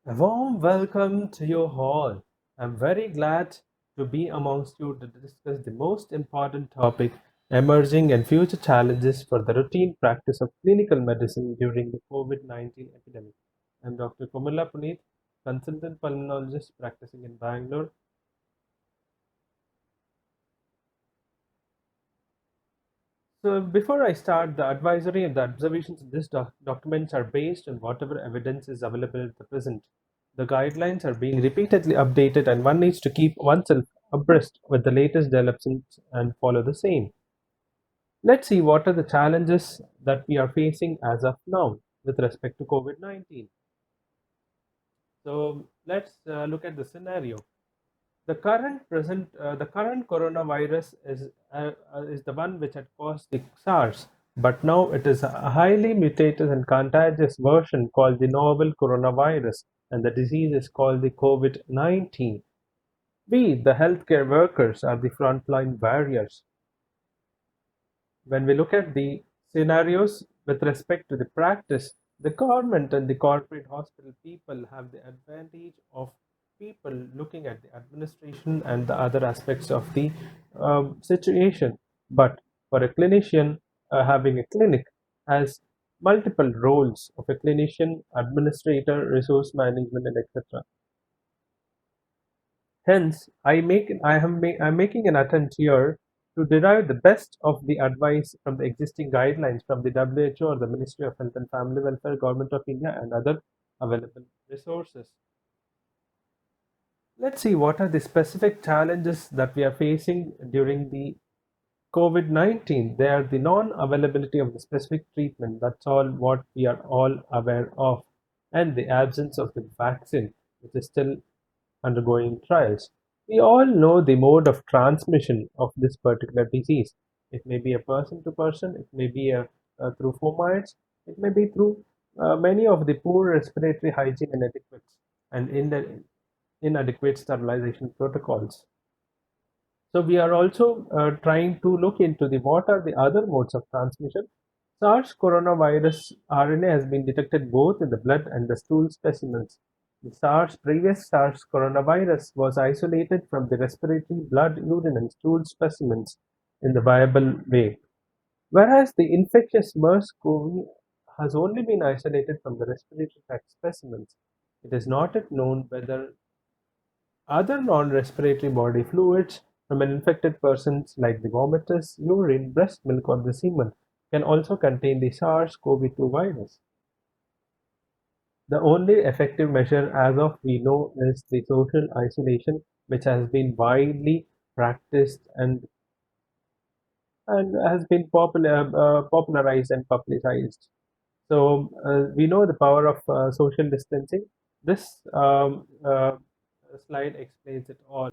A warm welcome to you all. I'm very glad to be amongst you to discuss the most important topic emerging and future challenges for the routine practice of clinical medicine during the COVID-19 epidemic. I'm Dr. Kumala Puneet, consultant pulmonologist practicing in Bangalore. So, before I start, the advisory and the observations in this documents are based on whatever evidence is available at the present. The guidelines are being repeatedly updated, and one needs to keep oneself abreast with the latest developments and follow the same. Let's see what are the challenges that we are facing as of now with respect to COVID 19. So, let's look at the scenario. The current coronavirus is the one which had caused the SARS, but now it is a highly mutated and contagious version called the novel coronavirus, and the disease is called the COVID-19. We, the healthcare workers, are the frontline warriors. When we look at the scenarios with respect to the practice, the government and the corporate hospital people have the advantage of people looking at the administration and the other aspects of the situation. But for a clinician, having a clinic has multiple roles of a clinician, administrator, resource management, and etc. Hence, I'm making an attempt here to derive the best of the advice from the existing guidelines from the WHO or the Ministry of Health and Family Welfare, Government of India, and other available resources. Let's see what are the specific challenges that we are facing during the COVID 19. They are the non availability of the specific treatment. That's all what we are all aware of, and the absence of the vaccine, which is still undergoing trials. We all know the mode of transmission of this particular disease. It may be a person to person, it may be through fomites, it may be through many of the poor respiratory hygiene and etiquettes and inadequate sterilization protocols. So we are also trying to look into the what are the other modes of transmission. SARS coronavirus RNA has been detected both in the blood and the stool specimens. The previous SARS coronavirus was isolated from the respiratory, blood, urine, and stool specimens in the viable way, whereas the infectious MERS-CoV has only been isolated from the respiratory tract specimens. It is not yet known whether other non-respiratory body fluids from an infected persons like the vomitus, urine, breast milk, or the semen can also contain the SARS-CoV-2 virus. The only effective measure as of we know is the social isolation, which has been widely practiced and has been popularized and publicized. So we know the power of social distancing. This slide explains it all.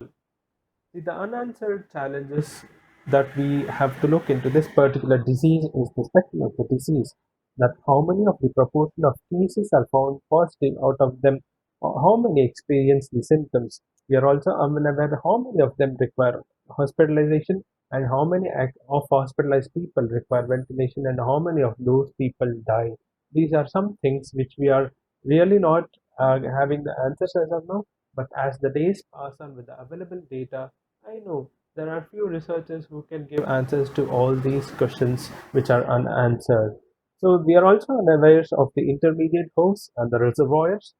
See, the unanswered challenges that we have to look into this particular disease is the spectrum of the disease. That how many of the proportion of cases are found positive out of them, or how many experience the symptoms. We are also unaware how many of them require hospitalization and how many of hospitalized people require ventilation and how many of those people die. These are some things which we are really not having the answers as of now. But as the days pass on with the available data, I know there are few researchers who can give answers to all these questions which are unanswered. So we are also unaware of the intermediate hosts and the reservoirs.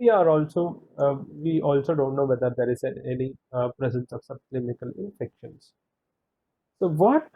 We also don't know whether there is any presence of subclinical infections. So what